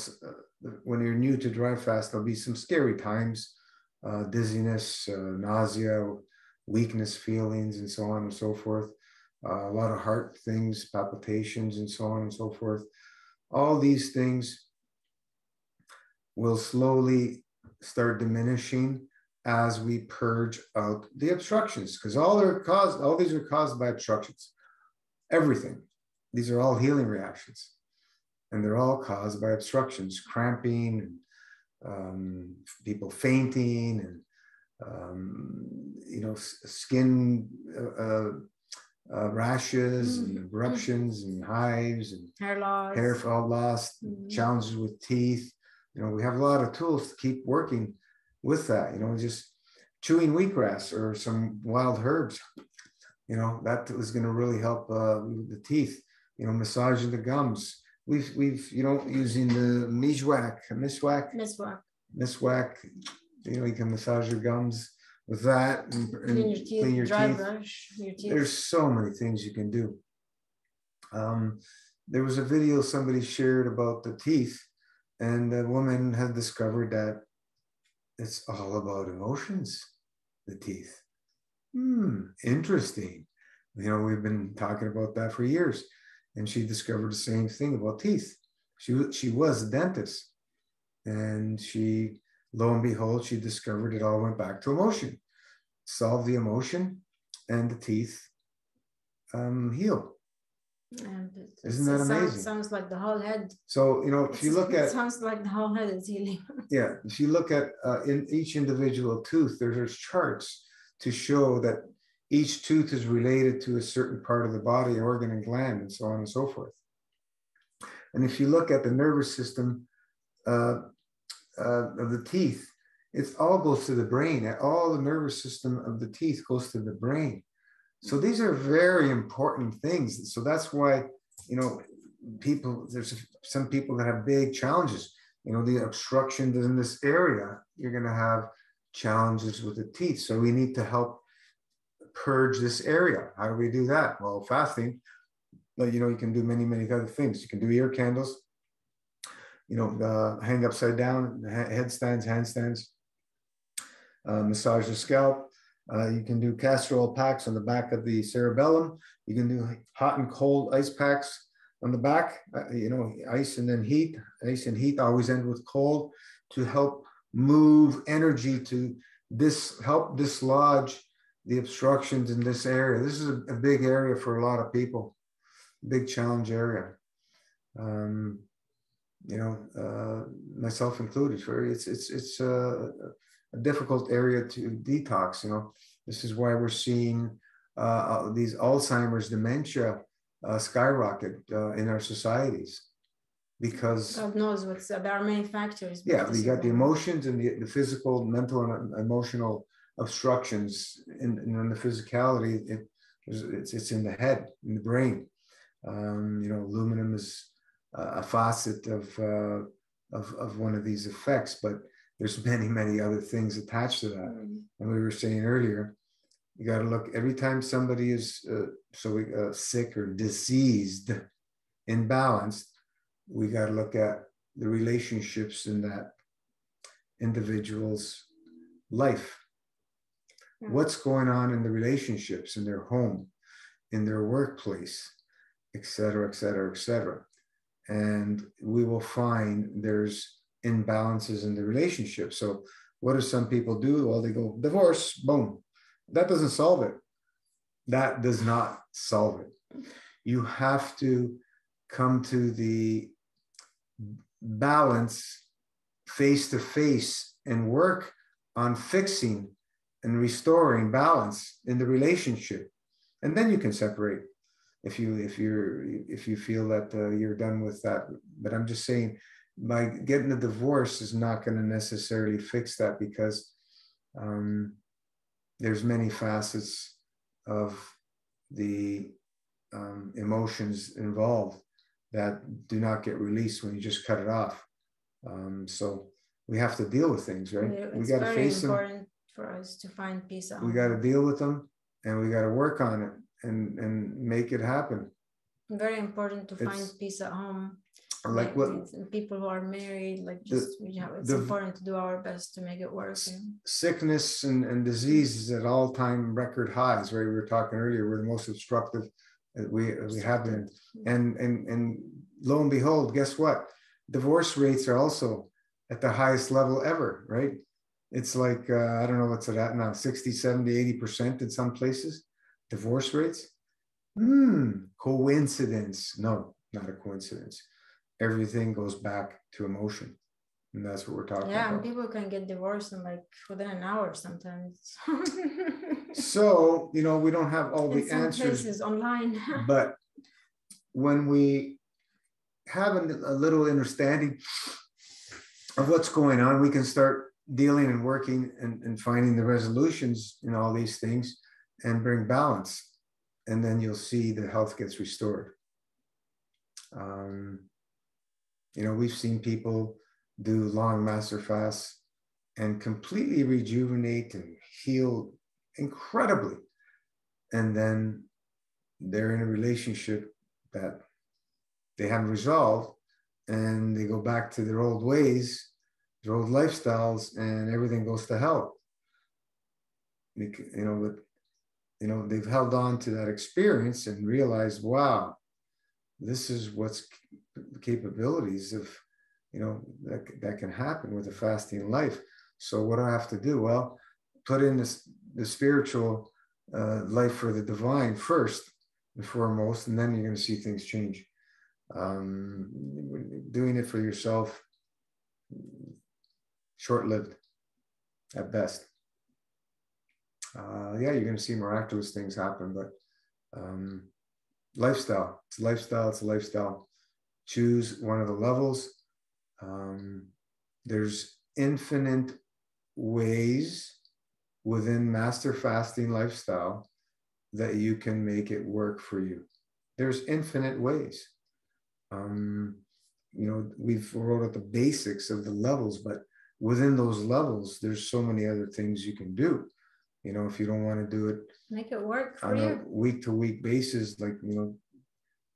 when you're new to dry fast, there'll be some scary times, dizziness, nausea, weakness feelings, and so on and so forth. A lot of heart things, palpitations, and so on and so forth. All these things will slowly start diminishing as we purge out the obstructions, because all these are caused by obstructions. Everything. These are all healing reactions, and they're all caused by obstructions, cramping, and people fainting, and you know, skin rashes and eruptions and hives and hair fall loss, challenges with teeth. You know, we have a lot of tools to keep working with that. You know, just chewing wheatgrass or some wild herbs, you know, that is going to really help the teeth. You know, massaging the gums. We've you know, using the miswak. You know, you can massage your gums with that and clean your teeth. Brush your teeth. There's so many things you can do. There was a video somebody shared about the teeth, and the woman had discovered that it's all about emotions, the teeth. Interesting. You know, we've been talking about that for years, and she discovered the same thing about teeth. She was a dentist, and she Lo and behold, she discovered it all went back to emotion. Solve the emotion, and the teeth heal. And Isn't that amazing? Sounds like the whole head. So, if you look at, it sounds like the whole head is healing. yeah, if you look at in each individual tooth, there's charts to show that each tooth is related to a certain part of the body, organ and gland, and so on and so forth. And if you look at the nervous system of the teeth, it all goes to the brain. All the nervous system of the teeth goes to the brain. So these are very important things. So that's why, there's some people that have big challenges. The obstructions in this area, you're going to have challenges with the teeth. So we need to help purge this area. How do we do that? Well, fasting. But, you can do many, many other things. You can do ear candles, hang upside down, headstands, handstands, massage the scalp. You can do castor oil packs on the back of the cerebellum. You can do hot and cold ice packs on the back, ice and then heat. Ice and heat always end with cold to help move energy to help dislodge the obstructions in this area. This is a big area for a lot of people, big challenge area. Myself included. It's a difficult area to detox. This is why we're seeing these Alzheimer's, dementia skyrocket in our societies, because God knows there are many factors. Yeah, you got the emotions and the physical, mental, and emotional obstructions in the physicality. It's in the head, in the brain. Aluminum is a facet of one of these effects, but there's many, many other things attached to that. And we were saying earlier, you got to look every time somebody is sick or diseased, imbalanced. We got to look at the relationships in that individual's life. Yeah. What's going on in the relationships in their home, in their workplace, et cetera, et cetera, et cetera. And we will find there's imbalances in the relationship. So what do some people do? Well, they go divorce, boom. That doesn't solve it. That does not solve it. You have to come to the balance face to face and work on fixing and restoring balance in the relationship. And then you can separate if you feel that you're done with that. But I'm just saying, by getting a divorce is not going to necessarily fix that, because there's many facets of the emotions involved that do not get released when you just cut it off. So we have to deal with things, right? Yeah, we got to face them. It's very important for us to find peace at home. We got to deal with them, and we got to work on it and make it happen. Very important to find peace at home. Like what people who are married, it's important to do our best to make it work. Sickness and disease is at all-time record highs, right? We were talking earlier, we're the most obstructive we have been. And lo and behold, guess what? Divorce rates are also at the highest level ever, right? It's like, I don't know what's it at now, 60, 70, 80% in some places, divorce rates. Coincidence? No, not a coincidence. Everything goes back to emotion. And that's what we're talking about. Yeah, and people can get divorced in within an hour sometimes. So, we don't have all the answers. Places online. But when we have a little understanding of what's going on, we can start dealing and working and finding the resolutions in all these things and bring balance. And then you'll see the health gets restored. We've seen people do long master fasts and completely rejuvenate and heal incredibly. And then they're in a relationship that they haven't resolved, and they go back to their old ways, their old lifestyles, and everything goes to hell. But they've held on to that experience and realized, wow, this is what's the capabilities of, that can happen with a fasting life. So what do I have to do? Well, put in the spiritual life for the divine first and foremost, and then you're going to see things change. Doing it for yourself, short-lived at best. Yeah, you're going to see miraculous things happen, but lifestyle, it's a lifestyle, it's a lifestyle. Choose one of the levels. There's infinite ways within master fasting lifestyle that you can make it work for you. There's infinite ways. We've wrote out the basics of the levels, but within those levels, there's so many other things you can do. If you don't want to do it, make it work for on you. a week-to-week basis, like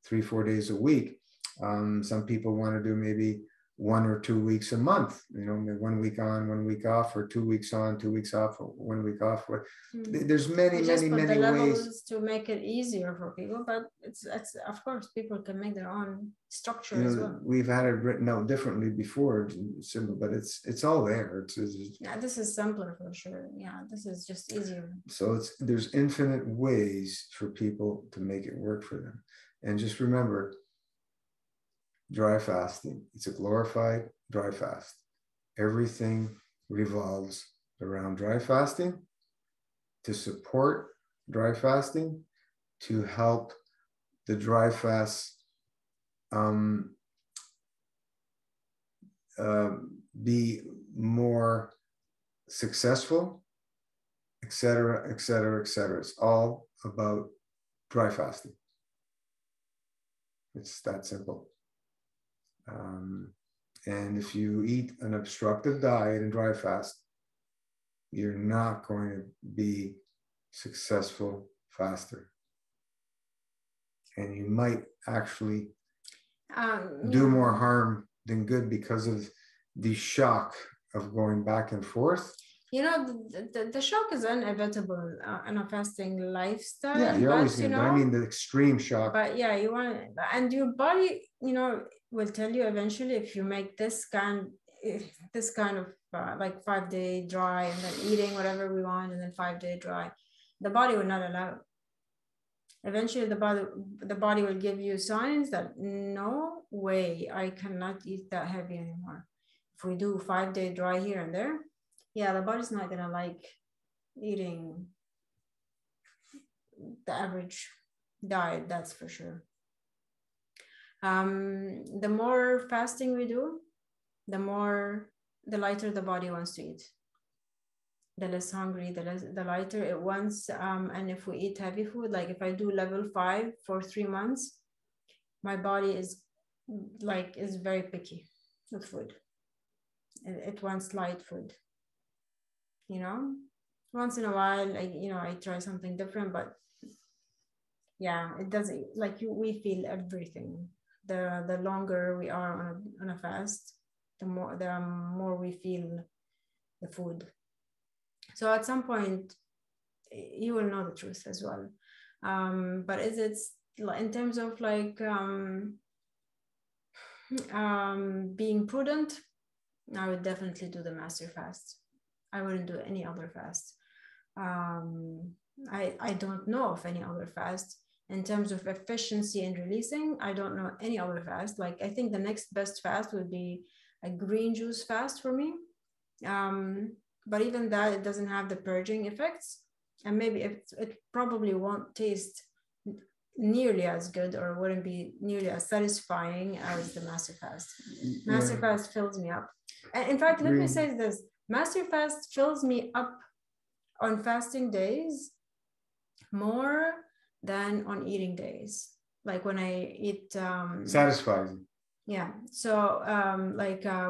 3-4 days a week. Some people want to do maybe 1 or 2 weeks a month, 1 week on, 1 week off, or 2 weeks on, 2 weeks off, or 1 week off. There's many ways to make it easier for people, but it's of course people can make their own structure as well. We've had it written out differently before, simple, but it's all there. Yeah, this is simpler for sure. Yeah, this is just easier. So there's infinite ways for people to make it work for them. And just remember, dry fasting, it's a glorified dry fast. Everything revolves around dry fasting, to support dry fasting, to help the dry fast be more successful, etc., etc., etc. It's all about dry fasting. It's that simple. And if you eat an obstructive diet and dry fast, you're not going to be successful faster. And you might actually do more harm than good because of the shock of going back and forth. The shock is inevitable in a fasting lifestyle. Yeah, you're always going to, I mean, the extreme shock. But yeah, you want, and your body, will tell you eventually if you make this kind of like 5-day dry and then eating whatever we want and then 5-day dry, the body will not allow it. Eventually the body will give you signs that no way, I cannot eat that heavy anymore. If we do 5-day dry here and there, yeah, the body's not gonna like eating the average diet, that's for sure. The more fasting we do, the lighter the body wants to eat. The less hungry, the lighter it wants. And if we eat heavy food, like if I do level 5 for 3 months, my body is very picky with food. It wants light food. Once in a while, I try something different, but yeah, it doesn't we feel everything. The longer we are on a fast, the more we feel the food. So at some point, you will know the truth as well. But is it in terms of being prudent? I would definitely do the master fast. I wouldn't do any other fast. I don't know of any other fast. In terms of efficiency and releasing, I don't know any other fast. I think the next best fast would be a green juice fast for me. But even that, it doesn't have the purging effects. And maybe it probably won't taste nearly as good or wouldn't be nearly as satisfying as the master fast. Master fast fills me up. And in fact, let me say this. Master fast fills me up on fasting days more than on eating days. Like when I eat satisfies. Yeah. So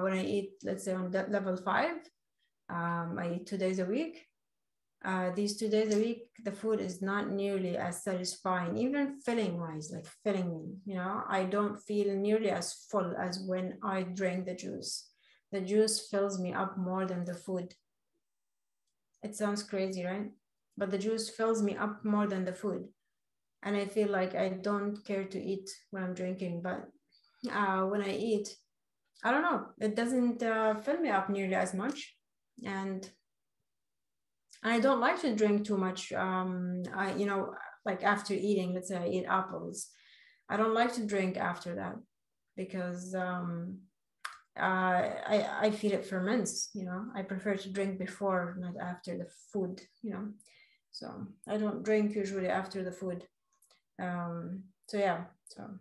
when I eat, let's say on level 5, I eat 2 days a week. These 2 days a week, the food is not nearly as satisfying, even filling wise, filling me, I don't feel nearly as full as when I drink the juice. The juice fills me up more than the food. It sounds crazy, right? But the juice fills me up more than the food. And I feel like I don't care to eat when I'm drinking, but when I eat, I don't know, it doesn't fill me up nearly as much. And I don't like to drink too much. Like after eating, let's say I eat apples, I don't like to drink after that because I feel it ferments. I prefer to drink before, not after the food. So I don't drink usually after the food. So yeah. So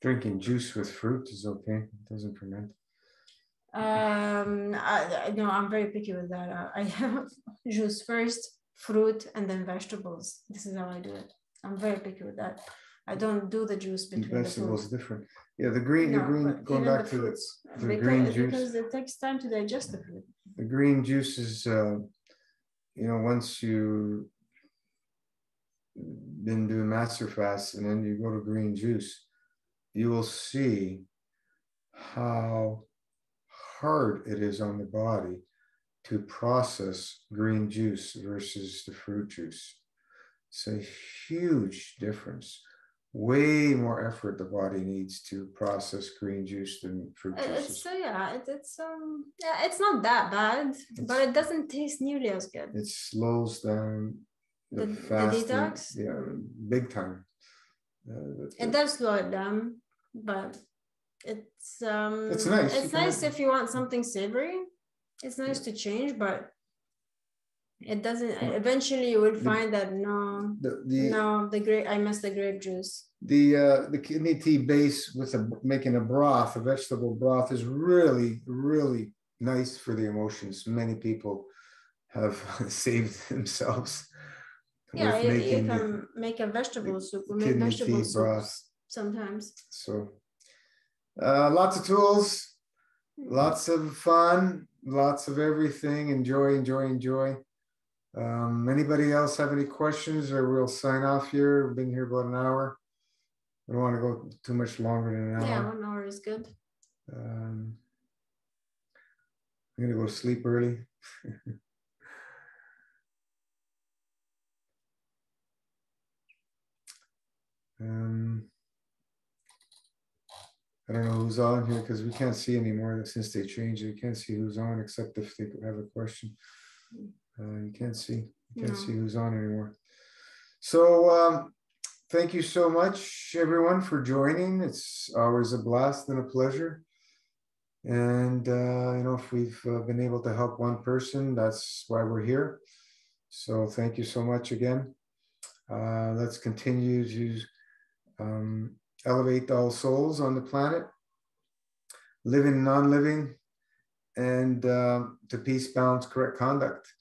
drinking juice with fruit is okay. It doesn't ferment. No, I'm very picky with that. I have juice first, fruit, and then vegetables. This is how I do it. I'm very picky with that. I don't do the juice between the vegetables food. different. Yeah, the green, going back to the green juice. Because it takes time to digest the food. The green juice is, once you been doing master fast and then you go to green juice, you will see how hard it is on the body to process green juice versus the fruit juice. It's a huge difference. Way more effort the body needs to process green juice than fruit juices. It's not that bad, but it doesn't taste nearly as good. It slows down the detox. Yeah, big time. It does slow it down, but it's nice. It's nice if you want something savory. It's nice to change, but it doesn't. Eventually, you will find that I miss the grape juice. The kidney tea base with making a broth, a vegetable broth, is really, really nice for the emotions. Many people have saved themselves. Yeah, you can make a vegetable soup. We make vegetable soups sometimes. So, lots of tools, lots of fun, lots of everything. Enjoy. Anybody else have any questions, or we'll sign off here? We've been here about an hour. I don't want to go too much longer than an hour. Yeah, 1 hour is good. I'm going to go to sleep early. I don't know who's on here because we can't see anymore since they changed it. You can't see who's on except if they have a question. You can't see. You can't see who's on anymore. So thank you so much, everyone, for joining. It's always a blast and a pleasure. And if we've been able to help one person, that's why we're here. So thank you so much again. Let's continue to elevate all souls on the planet, living and non-living, and to peace, balance, correct conduct.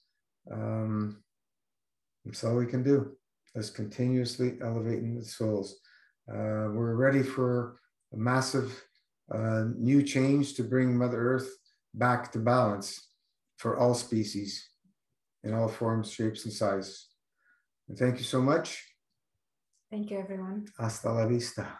That's all we can do. Let's continuously elevating the souls. We're ready for a massive new change to bring Mother Earth back to balance for all species in all forms, shapes, and sizes. And thank you so much. Thank you, everyone. Hasta la vista.